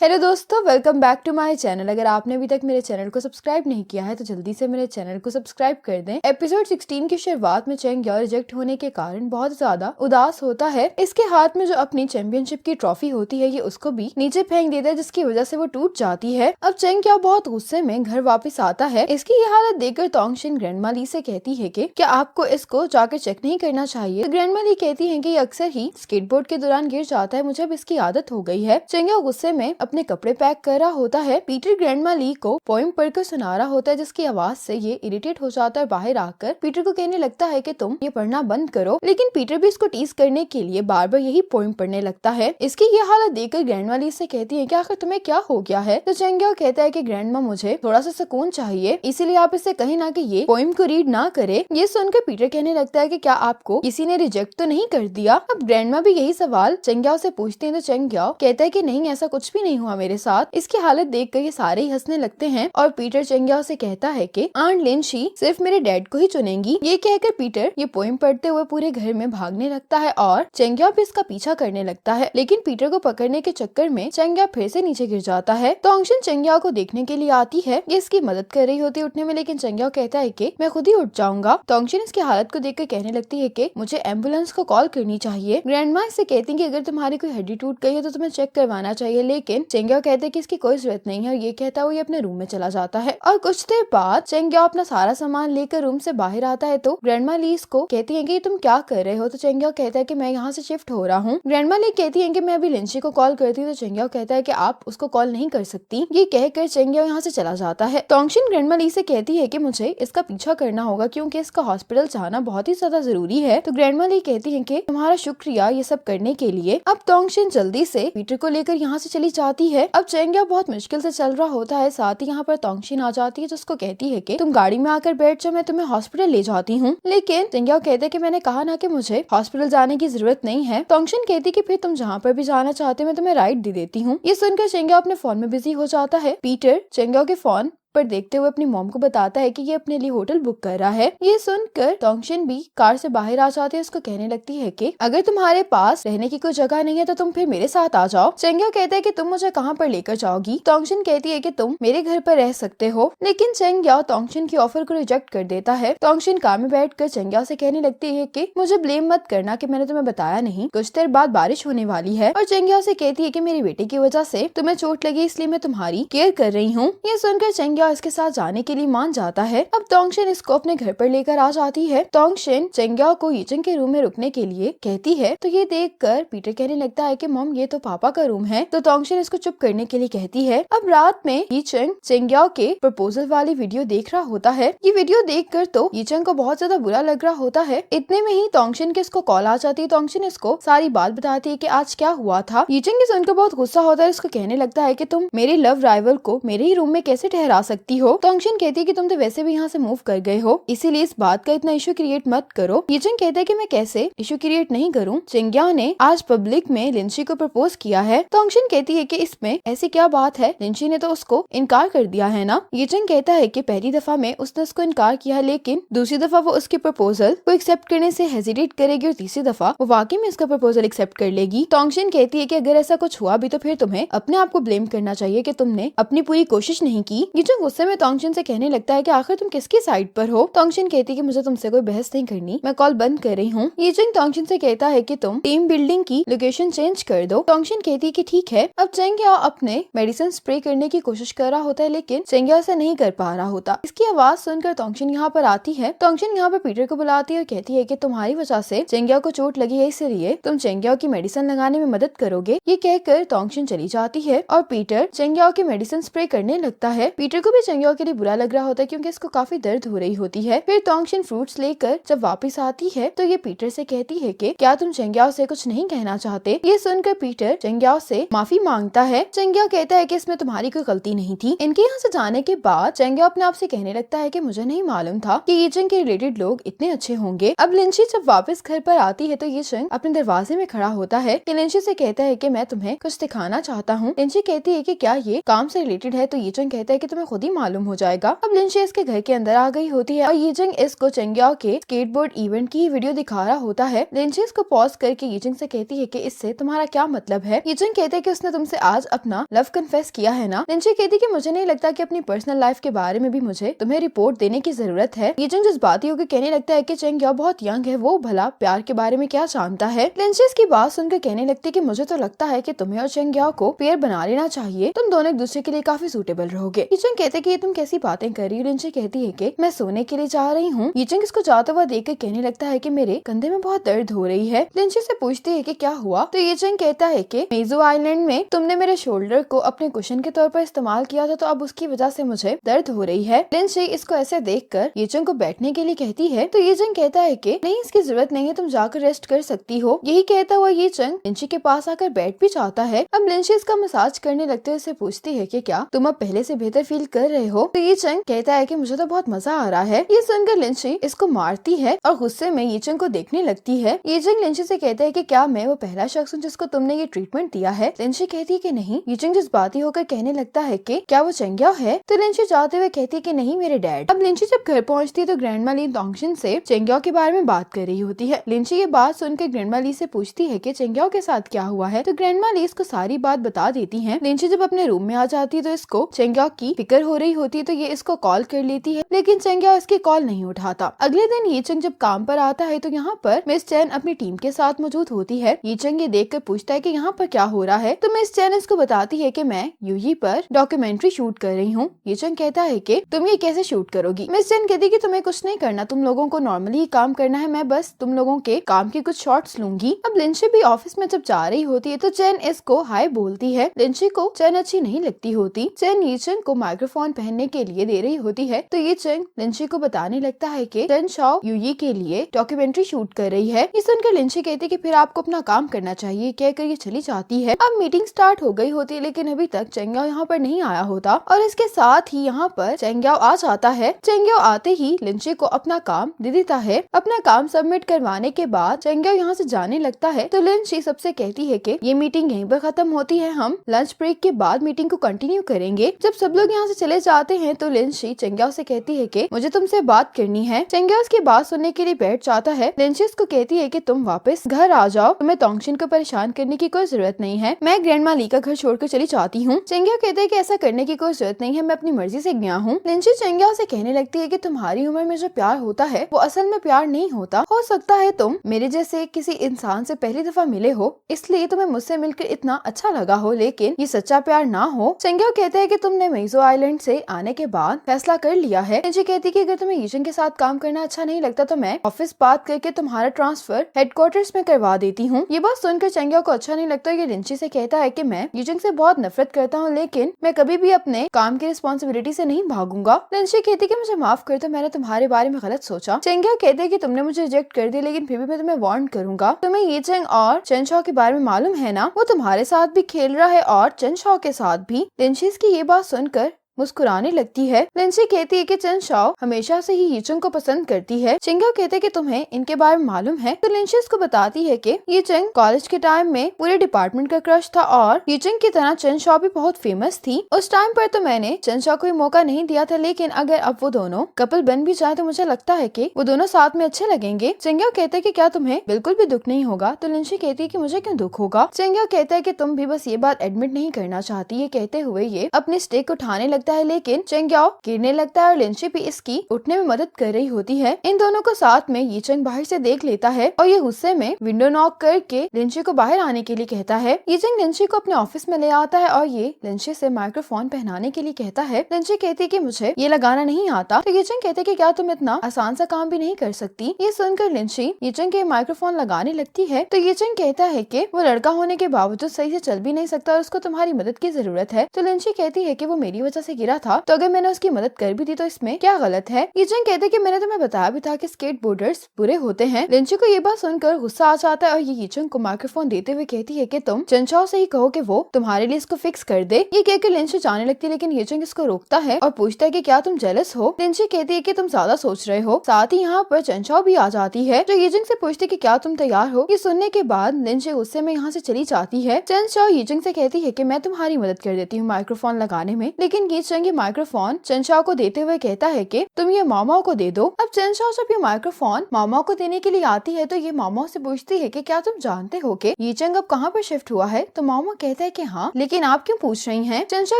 Hello दोस्तों, welcome back to my channel. अगर आपने अभी तक मेरे चैनल को सब्सक्राइब नहीं किया है तो जल्दी से मेरे चैनल को सब्सक्राइब कर दें। एपिसोड 16 की शुरुआत में चेंग याओ रिजेक्ट होने के कारण बहुत ज्यादा उदास होता है। इसके हाथ में जो अपनी चैंपियनशिप की ट्रॉफी होती है ये उसको भी नीचे फेंक देता है, जिसकी वजह से वो टूट जाती है। अब चेंग याओ बहुत गुस्से में घर वापस आता है। इसकी ये हालत देखकर तोंगशिन ग्रैंडमा ली से कहती है कि क्या आपको इसको जाकर चेक नहीं करना चाहिए। तो ग्रैंडमा ली कहती है कि ये अक्सर ही स्केटबोर्ड के दौरान गिर जाता है, मुझे अब इसकी आदत हो गई है। चेंग याओ गुस्से में अपने कपड़े पैक कर रहा होता है। पीटर ग्रैंडमा ली को पोएम पढ़कर सुना रहा होता है, जिसकी आवाज से ये इरिटेट हो जाता है। बाहर आकर पीटर को कहने लगता है कि तुम ये पढ़ना बंद करो, लेकिन पीटर भी इसको टीज करने के लिए बार बार यही पोएम पढ़ने लगता है। इसकी ये हालत देखकर ग्रैंडमा ली से कहती है कि आखिर तुम्हें क्या हो गया है। तो चेंग याओ कहता है कि ग्रैंडमा मुझे थोड़ा सा सुकून चाहिए, इसीलिए आप इससे कहीं ना कि ये पोएम को रीड ना करे। ये सुनकर पीटर कहने लगता है कि क्या आपको किसी ने रिजेक्ट तो नहीं कर दिया। अब ग्रैंडमा भी यही सवाल चेंग याओ से पूछते हैं तो चेंग याओ कहता है कि नहीं, ऐसा कुछ भी नहीं हुआ मेरे साथ। इसकी हालत देखकर ये सारे ही हंसने लगते हैं और पीटर चेंग याओ से कहता है कि आंट लिनशी सिर्फ मेरे डैड को ही चुनेंगी। ये कहकर पीटर ये पोएम पढ़ते हुए पूरे घर में भागने लगता है और चेंग याओ भी इसका पीछा करने लगता है, लेकिन पीटर को पकड़ने के चक्कर में चेंग याओ फिर से नीचे गिर जाता है। तोंगशिन चेंग याओ को देखने के लिए आती है। ये इसकी मदद कर रही होती है उठने में, लेकिन चेंग याओ कहता है कि मैं खुद ही उठ जाऊंगा। तोंगशिन इसकी हालत को देखकर कहने लगती है कि मुझे एम्बुलेंस को कॉल करनी चाहिए। ग्रैंडमा इससे कहती है कि अगर तुम्हारी कोई हड्डी टूट गई है तो तुम्हें चेक करवाना चाहिए, लेकिन चेंग याओ कहते हैं कि इसकी कोई जरूरत नहीं है और ये कहता है वो ये अपने रूम में चला जाता है। और कुछ देर बाद चेंग याओ अपना सारा सामान लेकर रूम से बाहर आता है तो ग्रैंडमा ली इसको कहती है कि तुम क्या कर रहे हो। तो चेंग याओ कहता है कि मैं यहाँ से शिफ्ट हो रहा हूँ। ग्रैंडमा ली कहती है कि मैं अभी लिंची को कॉल करती हूँ। तो चेंग याओ कहता है कि आप उसको कॉल नहीं कर सकती। ये कहकर चेंग याओ यहाँ से चला जाता है। तोंगशिन ग्रैंडमा ली से कहती है कि मुझे इसका पीछा करना होगा क्योंकि इसका हॉस्पिटल जाना बहुत ही ज्यादा जरूरी है। तो ग्रैंडमा ली कहती है कि तुम्हारा शुक्रिया ये सब करने के लिए। अब तोंगशिन जल्दी से पीटर को लेकर यहाँ से चली जाती है। अब चेंग याओ बहुत मुश्किल से चल रहा होता है। साथ ही यहाँ पर तोंगशिन आ जाती है जिसको कहती है कि तुम गाड़ी में आकर बैठ जाओ, मैं तुम्हें हॉस्पिटल ले जाती हूँ। लेकिन चेंग याओ कहते हैं कि मैंने कहा ना कि मुझे हॉस्पिटल जाने की जरूरत नहीं है। तोंगशिन कहती है कि फिर तुम जहाँ पर भी जाना चाहते हो मैं तुम्हें राइड दे देती हूँ। ये सुनकर चेंग याओ अपने फोन में बिजी हो जाता है। पीटर चेंग याओ के फोन पर देखते हुए अपनी मॉम को बताता है कि ये अपने लिए होटल बुक कर रहा है। ये सुनकर तोंगशिन भी कार से बाहर आ जाती है। उसको कहने लगती है कि अगर तुम्हारे पास रहने की कोई जगह नहीं है तो तुम फिर मेरे साथ आ जाओ। चेंग याओ कहता है कि तुम मुझे कहाँ पर लेकर जाओगी। तोंगशिन कहती है कि तुम मेरे घर पर रह सकते हो, लेकिन चेंग याओ तोंगशिन की ऑफर को रिजेक्ट कर देता है। तोंगशिन कार में बैठकर चेंग याओ से कहने लगती है कि मुझे ब्लेम मत करना कि मैंने तुम्हें बताया नहीं। कुछ देर बाद बारिश होने वाली है और चेंग याओ से कहती है कि मेरी बेटे की वजह से तुम्हें चोट लगी, इसलिए मैं तुम्हारी केयर कर रही हूँ। ये सुनकर चेंग याओ इसके साथ जाने के लिए मान जाता है। अब तोंगशिन इसको अपने घर पर लेकर आ जाती है। तोंगशिन चेंग याओ को यीचेंग के रूम में रुकने के लिए कहती है तो ये देखकर पीटर कहने लगता है कि मॉम ये तो पापा का रूम है। तो तोंगशिन इसको चुप करने के लिए कहती है। अब रात में यीचेंग चेंग याओ के प्रपोजल वाली वीडियो देख रहा होता है। ये वीडियो देखकर तो यीचेंग को बहुत ज्यादा बुरा लग रहा होता है। इतने में ही तोंगशिन के इसको कॉल आ जाती है। तोंगशिन इसको सारी बात बताती है कि आज क्या हुआ था। यीचेंग सुनकर बहुत गुस्सा होता है। इसको कहने लगता है कि तुम मेरे लव राइवल को मेरे ही रूम में कैसे ठहरा सकती हो। तोंगशिन कहती है कि तुम तो वैसे भी यहाँ से मूव कर गए हो, इसीलिए इस बात का इतना इशू क्रिएट मत करो। यीचेंग कहता है कि मैं कैसे इशू क्रिएट नहीं करूँ। चेंग याओ ने आज पब्लिक में लिंची को प्रपोज किया है। तोंगशिन कहती है कि इसमें ऐसी क्या बात है, लिंची ने तो उसको इनकार कर दिया है ना। यीचेंग कहता है कि पहली दफा में उसने उसको इनकार किया, लेकिन दूसरी दफा वो उसके प्रपोजल को एक्सेप्ट करने से हेजिटेट करेगी और तीसरी दफा वो वाकई में उसका प्रपोजल एक्सेप्ट कर लेगी। तोंगशिन कहती है कि अगर ऐसा कुछ हुआ भी तो फिर तुम्हें अपने आप को ब्लेम करना चाहिए कि तुमने अपनी पूरी कोशिश नहीं की। यीचेंग गुस्से में तोंगशिन से कहने लगता है कि आखिर तुम किसकी साइड पर हो। तोंगशिन कहती है कि मुझे तुमसे कोई बहस नहीं करनी, मैं कॉल बंद कर रही हूँ। यीचेंग तोंगशिन से कहता है कि तुम टीम बिल्डिंग की लोकेशन चेंज कर दो। तोंगशिन कहती है कि ठीक है। अब चेंग याओ अपने मेडिसिन स्प्रे करने की कोशिश कर रहा होता है, लेकिन चेंग याओ से नहीं कर पा रहा होता। इसकी आवाज सुनकर तोंगशिन यहाँ पर आती है। तोंगशिन यहाँ पर पीटर को बुलाती है और कहती है कि तुम्हारी वजह से चेंग याओ को चोट लगी है, इसलिए तुम चेंग याओ की मेडिसिन लगाने में मदद करोगे। ये कहकर तोंगशिन चली जाती है और पीटर चेंग याओ की मेडिसिन स्प्रे करने लगता है। पीटर को भी चेंग याओ के लिए बुरा लग रहा होता है क्योंकि इसको काफी दर्द हो रही होती है। फिर तोंगशिन फ्रूट्स लेकर जब वापस आती है तो ये पीटर से कहती है कि क्या तुम चेंग याओ से कुछ नहीं कहना चाहते। ये सुनकर पीटर चेंग याओ से माफी मांगता है। चेंग याओ कहता है कि इसमें तुम्हारी कोई गलती नहीं थी। इनके यहाँ से जाने के बाद चेंग याओ अपने आप से कहने लगता है कि मुझे नहीं मालूम था कि यीचेंग के रिलेटेड लोग इतने अच्छे होंगे। अब लिंची जब वापस घर पर आती है तो यीचेंग अपने दरवाजे में खड़ा होता है। लिंची से कहता है कि मैं तुम्हें कुछ दिखाना चाहता हूँ। लिंची कहती है कि क्या ये काम से रिलेटेड है। तो यीचेंग कहता है कि तुम्हें खुद खुद ही मालूम हो जाएगा। अब लिंशी इसके घर के अंदर आ गई होती है और यीचंग इसको चेंग्याओ के स्केटबोर्ड इवेंट की वीडियो दिखा रहा होता है। लिंशी इसको पॉज करके यीचंग से कहती है कि इससे तुम्हारा क्या मतलब है। यीचंग कहते हैं कि उसने तुमसे आज अपना लव कन्फेस किया है ना। लिंशी कहती है कि मुझे नहीं लगता कि अपनी पर्सनल लाइफ के बारे में भी मुझे तुम्हें रिपोर्ट देने की जरूरत है। यीचंग जज्बाती होकर कहने लगता है कि चेंग्याओ बहुत यंग है, वो भला प्यार के बारे में क्या जानता है। लिंशी इसकी बात सुनकर कहने लगती है कि मुझे तो लगता है कि तुम्हें और चेंग्याओ को पेयर बना लेना चाहिए, तुम दोनों एक दूसरे के लिए काफी सूटेबल रहोगे। यीचंग कहते हैं कि ये तुम कैसी बातें कर रही हो। लिंशी कहती है कि मैं सोने के लिए जा रही हूँ। यीचंग इसको जाता हुआ देख कर कहने लगता है कि मेरे कंधे में बहुत दर्द हो रही है। लिंशी से पूछती है कि क्या हुआ, तो यीचंग कहता है कि मेजो आइलैंड में तुमने मेरे शोल्डर को अपने कुशन के तौर पर इस्तेमाल किया था, तो अब उसकी वजह से मुझे दर्द हो रही है। लिंशी इसको ऐसे देखकर यीचंग को बैठने के लिए कहती है, तो यीचंग कहता है कि नहीं, इसकी जरूरत नहीं है, तुम जाकर रेस्ट कर सकती हो। यही कहता हुआ यीचंग लिंशी के पास आकर बैठ भी चाहता है। अब लिंशी इसका मसाज करने लगते हुए पूछती है कि क्या तुम अब पहले से बेहतर फील कर रहे हो, तो यीचंग कहता है कि मुझे तो बहुत मजा आ रहा है। ये सुनकर लिंशी इसको मारती है और गुस्से में यीचंग को देखने लगती है। यीचंग लिंशी से कहता है कि क्या मैं वो पहला शख्स हूँ जिसको तुमने ये ट्रीटमेंट दिया है। लिंशी कहती है कि नहीं। यीचंग जज्बाती होकर कहने लगता है कि क्या वो चेंग्याओ है, तो लिंशी जाते हुए कहती है कि नहीं, मेरे डैड। अब लिंशी जब घर पहुंचती है तो ग्रैंडमा ली तोंगशिन से चेंग्याओ के बारे में बात कर रही होती है। लिंशी ये बात सुनकर ग्रैंडमा ली से पूछती है कि चेंग्याओ के साथ क्या हुआ है, तो ग्रैंडमा ली इसको सारी बात बता देती है। लिंशी जब अपने रूम में आ जाती है तो इसको चेंग्याओ की फिक्र हो रही होती है, तो ये इसको कॉल कर लेती है, लेकिन चेंग्याओ इसकी कॉल नहीं उठाता। अगले दिन यीचंग जब काम पर आता है तो यहाँ पर मिस चैन अपनी टीम के साथ मौजूद होती है। यीचंग ये देखकर पूछता है कि यहाँ पर क्या हो रहा है, तो मिस चैन इसको बताती है कि मैं यूयी पर डॉक्यूमेंट्री शूट कर रही हूँ। यीचंग कहता है कि तुम ये कैसे शूट करोगी। मिस चैन कहती है कि तुम्हें कुछ नहीं करना, तुम लोगों को नॉर्मली ही काम करना है, मैं बस तुम लोगों के काम के कुछ शॉट्स लूंगी। अब लिंशी भी ऑफिस में जब जा रही होती है तो चैन इसको हाय बोलती है। लिंशी को चैन अच्छी नहीं लगती होती। चैन यीचंग को माइक्रोफोन पहनने के लिए दे रही होती है, तो यीचंग लिंशी को बताने लगता है कि चेन शाओ यूयी के लिए डॉक्यूमेंट्री शूट कर रही है। ये सुनकर लिंशी कहती है कि फिर आपको अपना काम करना चाहिए, कहकर ये चली जाती है। अब मीटिंग स्टार्ट हो गई होती है, लेकिन अभी तक चेंग्याओ यहाँ पर नहीं आया होता और इसके साथ ही यहाँ पर चेंग्याओ आ जाता है। चेंग्याओ आते ही लिंशी को अपना काम दे देता है। अपना काम सबमिट करवाने के बाद चेंग्याओ यहाँ से जाने लगता है, तो लिंशी सबसे कहती है कि ये मीटिंग यहीं पर खत्म होती है, हम लंच ब्रेक के बाद मीटिंग को कंटिन्यू करेंगे। जब सब लोग यहाँ से चले जाते हैं तो लिंशी चेंग्याओ से कहती है कि मुझे तुमसे बात करनी है। चेंग्याओ उसकी बात सुनने के लिए बैठ जाता है। लिंशी उसको कहती है कि तुम वापस घर आ जाओ, तुम्हें तोंगशिन को परेशान करने की कोई जरूरत नहीं है, मैं ग्रैंडमा ली का घर छोड़कर चली जाती हूँ। चेंग्याओ कहते हैं कि ऐसा करने की कोई जरूरत नहीं है, मैं अपनी मर्जी से गया हूँ। लिंशी चेंग्याओ से कहने लगती है कि तुम्हारी उम्र में जो प्यार होता है वो असल में प्यार नहीं होता। हो सकता है तुम मेरे जैसे किसी इंसान से पहली दफा मिले हो, इसलिए तुम्हें मुझसे मिलकर इतना अच्छा लगा हो, लेकिन ये सच्चा प्यार ना हो। चेंग्याओ कहते हैं कि तुमने मेजो आइलैंड से आने के बाद फैसला कर लिया है। लिंशी कहती है कि अगर तुम्हें यीचंग के साथ काम करना अच्छा नहीं लगता तो मैं ऑफिस बात करके तुम्हारा ट्रांसफर हेडक्वार्टर्स में करवा देती हूँ। ये बात सुनकर चेंग्याओ को अच्छा नहीं लगता। ये लिंशी से कहता है कि मैं यीचंग से बहुत नफरत करता हूँ, लेकिन मैं कभी भी अपने काम की रिस्पॉन्सिबिलिटी से नहीं भागूंगा। लिंशी कहती है कि मुझे माफ कर दो, मैंने तुम्हारे बारे में गलत सोचा। चेंग्याओ कहते हैं कि तुमने मुझे रिजेक्ट कर दिया, लेकिन फिर भी मैं तुम्हें वार्न करूंगा। तुम्हें यीचंग और चेन शाओ के बारे में मालूम है ना, वो तुम्हारे साथ भी खेल रहा है और चेन शाओ के साथ भी। लिंशी की ये बात सुनकर मुस्कुराने लगती है। लिंशी कहती है कि चेन शाओ हमेशा से ही यीचंग को पसंद करती है। चेंग्याओ कहते हैं कि तुम्हें इनके बारे में मालूम है, तो लिंशी इसको बताती है कि यीचंग कॉलेज के टाइम में पूरे डिपार्टमेंट का क्रश था और यीचंग की तरह चेन शाओ भी बहुत फेमस थी। उस टाइम पर तो मैंने चेन शाओ को मौका नहीं दिया था, लेकिन अगर अब वो दोनों कपल बन भी जाए तो मुझे लगता है कि वो दोनों साथ में अच्छे लगेंगे। चेंग्याओ कहते हैं कि क्या तुम्हें बिल्कुल भी दुख नहीं होगा, तो लिंशी कहती है कि मुझे क्यों दुख होगा। चेंग्याओ कहता है कि तुम भी बस ये बात एडमिट नहीं करना चाहती। ये कहते हुए ये अपनी स्टिक उठाने लगता है, लेकिन चेंग्याओ गिरने लगता है और लिंशी भी इसकी उठने में मदद कर रही होती है। इन दोनों को साथ में यीचंग बाहर से देख लेता है और ये गुस्से में विंडो नॉक करके लिंशी को बाहर आने के लिए कहता है। यीचंग लिंशी को अपने ऑफिस में ले आता है और ये लिंशी से माइक्रोफोन पहनाने के लिए कहता है। लिंशी कहती है कि मुझे ये लगाना नहीं आता, तो यीचंग कहते कि क्या तुम इतना आसान सा काम भी नहीं कर सकती। ये सुनकर लिंशी यीचंग के माइक्रोफोन लगाने लगती है, तो यीचंग कहता है कि वो लड़का होने के बावजूद सही से चल भी नहीं सकता और उसको तुम्हारी मदद की जरूरत है। तो लिंशी कहती है कि वो मेरी वजह से गिरा था, तो अगर मैंने उसकी मदद कर भी दी तो इसमें क्या गलत है। यीचंग कहते कि मैंने तुम्हें बताया भी था कि स्केटबोर्डर्स बुरे होते हैं। लिंशी को ये बात सुनकर गुस्सा आ जाता है और ये यीचंग को माइक्रोफोन देते हुए कहती है कि तुम चेन शाओ से ही कहो कि वो तुम्हारे लिए इसको फिक्स कर दे। ये कहकर लिंशी जाने लगती है, लेकिन यीचंग इसको रोकता है और पूछता है कि क्या तुम जेलस हो। लिंशी कहती है कि तुम ज्यादा सोच रहे हो। साथ ही यहाँ पर चेन शाओ भी आ जाती है, जो यीचंग से पूछती है कि क्या तुम तैयार हो। ये सुनने के बाद लिंशी गुस्से में यहाँ से चली जाती है। चेन शाओ यीचंग से कहती है कि मैं तुम्हारी मदद कर देती हूँ माइक्रोफोन लगाने में, लेकिन चंग ये माइक्रोफोन चंशाओ को देते हुए कहता है कि तुम ये मामाओ को दे दो। अब चंशाओ जब ये माइक्रोफोन मामाओ को देने के लिए आती है तो ये मामाओ से पूछती है कि क्या तुम जानते हो कि ये चंग अब कहाँ पर शिफ्ट हुआ है। तो मामा कहता है कि हाँ, लेकिन आप क्यों पूछ रही हैं? चंशा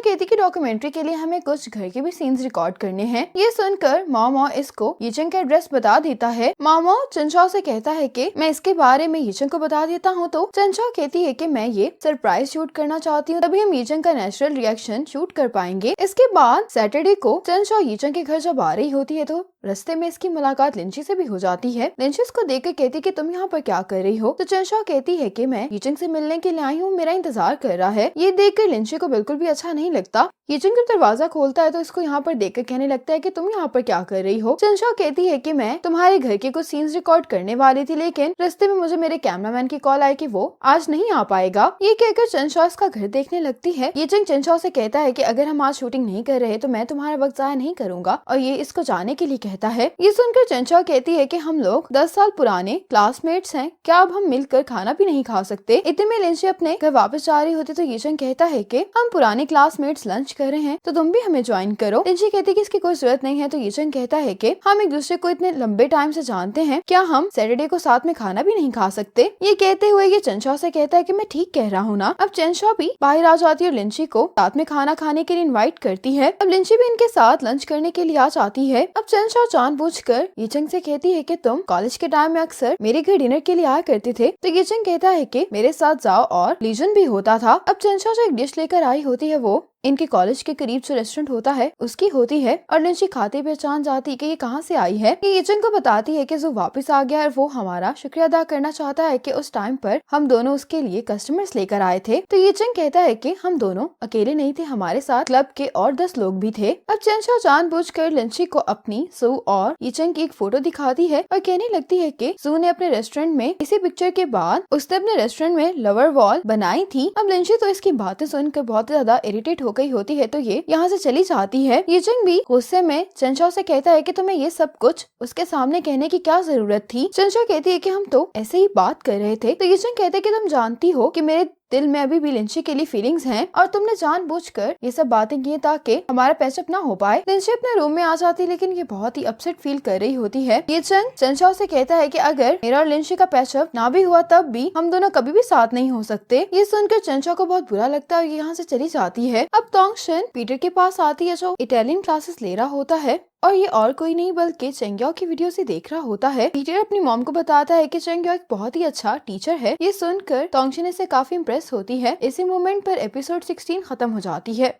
कहती कि डॉक्यूमेंट्री के लिए हमें कुछ घर के भी सीन्स रिकॉर्ड करने हैं। ये सुनकर मामा इसको यीचंग का एड्रेस बता देता है। मामा चंशाओ से कहता है कि मैं इसके बारे में यीचंग को बता देता हूँ। तो चंशा कहती है कि मैं ये सरप्राइज शूट करना चाहती हूँ, तभी हम यीचंग का नेचुरल रिएक्शन शूट कर पाएंगे। इसके बाद सैटरडे को चंशा यीचंग के घर जब आ रही होती है तो रास्ते में इसकी मुलाकात लिंची से भी हो जाती है। लिंची इसको देखकर कहती कि तुम यहाँ पर क्या कर रही हो? तो चंशा कहती है कि मैं यीचंग से मिलने के लिए आई हूँ, मेरा इंतजार कर रहा है। ये देखकर लिंची को बिल्कुल भी अच्छा नहीं लगता। यीचंग जब दरवाजा खोलता है तो इसको यहाँ पर देखकर कहने लगता है कि तुम यहाँ पर क्या कर रही हो? चंशा कहती है कि मैं तुम्हारे घर के कुछ सीन्स रिकॉर्ड करने वाली थी, लेकिन रास्ते में मुझे मेरे कैमरामैन की कॉल आई कि वो आज नहीं आ पाएगा। ये कहकर चंशा इसका घर देखने लगती है। यीचंग चंशा से कहता है कि अगर हम आज शूटिंग नहीं कर रहे तो मैं तुम्हारा वक्त जाया नहीं करूंगा, और ये इसको जाने के लिए कहता है। ये सुनकर चंशा कहती है कि हम लोग 10 साल पुराने क्लासमेट्स हैं, क्या अब हम मिलकर खाना भी नहीं खा सकते? इतने में लिंची अपने घर वापस जा रही होती तो यीचंग कहता है कि हम पुराने क्लासमेट्स लंच कर रहे हैं तो तुम भी हमें ज्वाइन करो। लिंची कहती है कि इसकी कोई जरूरत नहीं है। तो यीचंग कहता है कि हम एक दूसरे को इतने लंबे टाइम से जानते हैं, क्या हम सैटरडे को साथ में खाना भी नहीं खा सकते? ये कहते हुए ये चंशा से कहता है कि मैं ठीक कह रहा हूँ ना। अब चंशा भी बाहर आ जाती है और लिंची को साथ में खाना खाने के लिए इनवाइट करती है। अब लिंची भी इनके साथ लंच करने के लिए आ जाती है। अब चंशा जानबूझकर यीचंग से कहती है कि तुम कॉलेज के टाइम में अक्सर मेरे घर डिनर के लिए आया करते थे। तो यीचंग कहता है कि मेरे साथ जाओ और लीजन भी होता था। अब चंशा जो एक डिश लेकर आई होती है वो इनके कॉलेज के करीब जो रेस्टोरेंट होता है उसकी होती है, और लिंची खाते पहचान जाती है कि ये कहाँ से आई है। ये यीचंग को बताती है कि जो वापस आ गया और वो हमारा शुक्रिया अदा करना चाहता है कि उस टाइम पर हम दोनों उसके लिए कस्टमर्स लेकर आए थे। तो यीचंग कहता है कि हम दोनों अकेले नहीं थे, हमारे साथ क्लब के और 10 लोग भी थे। अब चंशा जानबूझकर लिंची को अपनी सू और यीचंग की एक फोटो दिखाती है और कहने लगती है कि सू ने अपने रेस्टोरेंट में इसी पिक्चर के बाद उसने अपने रेस्टोरेंट में लवर वॉल बनाई थी। अब लिंची तो इसकी बातें सुनकर बहुत ज्यादा इरिटेट हो गई होती है तो ये यहाँ से चली जाती है। यीचंग भी गुस्से में चंशा से कहता है कि तुम्हें ये सब कुछ उसके सामने कहने की क्या जरूरत थी? चंशा कहती है कि हम तो ऐसे ही बात कर रहे थे। तो यीचंग कहते हैं कि तुम जानती हो कि मेरे दिल में अभी भी लिंची के लिए फीलिंग्स हैं और तुमने जानबूझकर ये सब बातें की ताकि हमारा पैचअप ना हो पाए। लिंची अपने रूम में आ जाती है लेकिन ये बहुत ही अपसेट फील कर रही होती है। यीचंग चंशा से कहता है कि अगर मेरा और लिंची का पैचअप ना भी हुआ तब भी हम दोनों कभी भी साथ नहीं हो सकते। ये सुनकर चंशा को बहुत बुरा लगता है और यहाँ से चली जाती है। अब तोंगशन पीटर के पास आती है जो इटालियन क्लासेस ले रहा होता है और ये और कोई नहीं बल्कि चेंग्याओ की वीडियो से देख रहा होता है। पीटर अपनी मॉम को बताता है कि चेंग्याओ एक बहुत ही अच्छा टीचर है। ये सुनकर तोंगशन इससे काफी इम्प्रेस होती है। इसी मोमेंट पर एपिसोड 16 खत्म हो जाती है।